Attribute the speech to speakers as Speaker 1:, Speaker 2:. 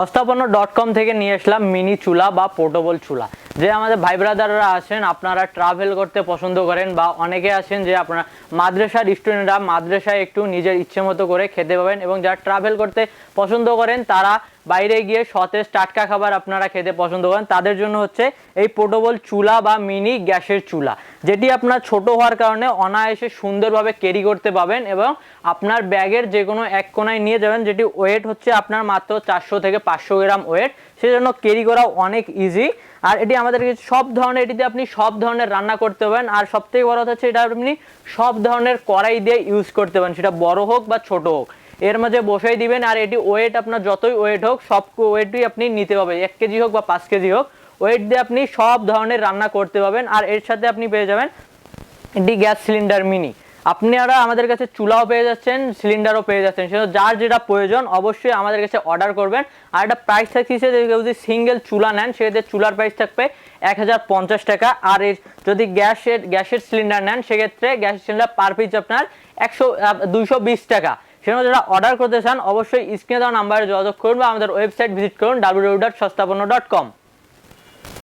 Speaker 1: সস্তাপন্ন.com থেকে নিয়ে আসলাম মিনি চুলা বা পোর্টেবল চুলা। যে আমাদের ভাই ব্রাদাররা আছেন, আপনারা ট্রাভেল করতে পছন্দ করেন বা অনেকে আছেন যে আপনারা মাদ্রাসার স্টুডেন্টরা মাদ্রাসায় একটু নিজের ইচ্ছে মতো করে খেতে পাবেন, এবং যারা ট্রাভেল করতে পছন্দ করেন তারা বাইরে গিয়ে সতেজ টাটকা খাবার আপনারা খেতে পছন্দ করেন, তাদের জন্য হচ্ছে এই পোর্টেবল চুলা বা মিনি গ্যাসের চুলা, যেটি আপনার ছোট হওয়ার কারণে অনায়াসে সুন্দরভাবে ক্যারি করতে পাবেন এবং আপনার ব্যাগের যে কোনো এক কোনায় নিয়ে যাবেন, যেটি ওয়েট হচ্ছে আপনার মাত্র 400 থেকে 500 গ্রাম ওয়েট, সেজন্য ক্যারি করা অনেক ইজি। আর এটি আমাদের সব ধরনের, এটিতে আপনি সব ধরনের রান্না করতে পারেন। আর সবথেকে বড় কথা হচ্ছে এটা আপনি সব ধরনের কড়াই দিয়ে ইউজ করতে পারেন, সেটা বড় হোক বা ছোট হোক, এর মাঝে বসাই দিবেন। আর এটি ওয়েট আপনার যতই ওয়েট হোক, সব ওয়েটই আপনি নিতে পারবেন, 1 কেজি হোক বা 5 কেজি হোক, ওয়েট দিয়ে আপনি সব ধরনের রান্না করতে পারবেন। আর এর সাথে আপনি পেয়ে যাবেন এটি গ্যাস সিলিন্ডার মিনি। আপনারা আমাদের কাছে চুলাও পেয়ে যাচ্ছেন, সিলিন্ডারও পেয়ে যাচ্ছেন, সেটা যার যেটা প্রয়োজন অবশ্যই আমাদের কাছে অর্ডার করবেন। আর এটা প্রাইস থাকছে, যদি সিঙ্গেল চুলা নেন সেক্ষেত্রে চুলার প্রাইস থাকবে 1050 টাকা। আর যদি গ্যাসের সিলিন্ডার নেন সেক্ষেত্রে গ্যাসের সিলিন্ডার পার পিস আপনার 220 টাকা। সেজন্য যারা অর্ডার করতে চান অবশ্যই স্ক্রিনে দেওয়া নাম্বারে যোগাযোগ করুন বা আমাদের ওয়েবসাইট ভিজিট করুন www.সস্তাপন্ন.com।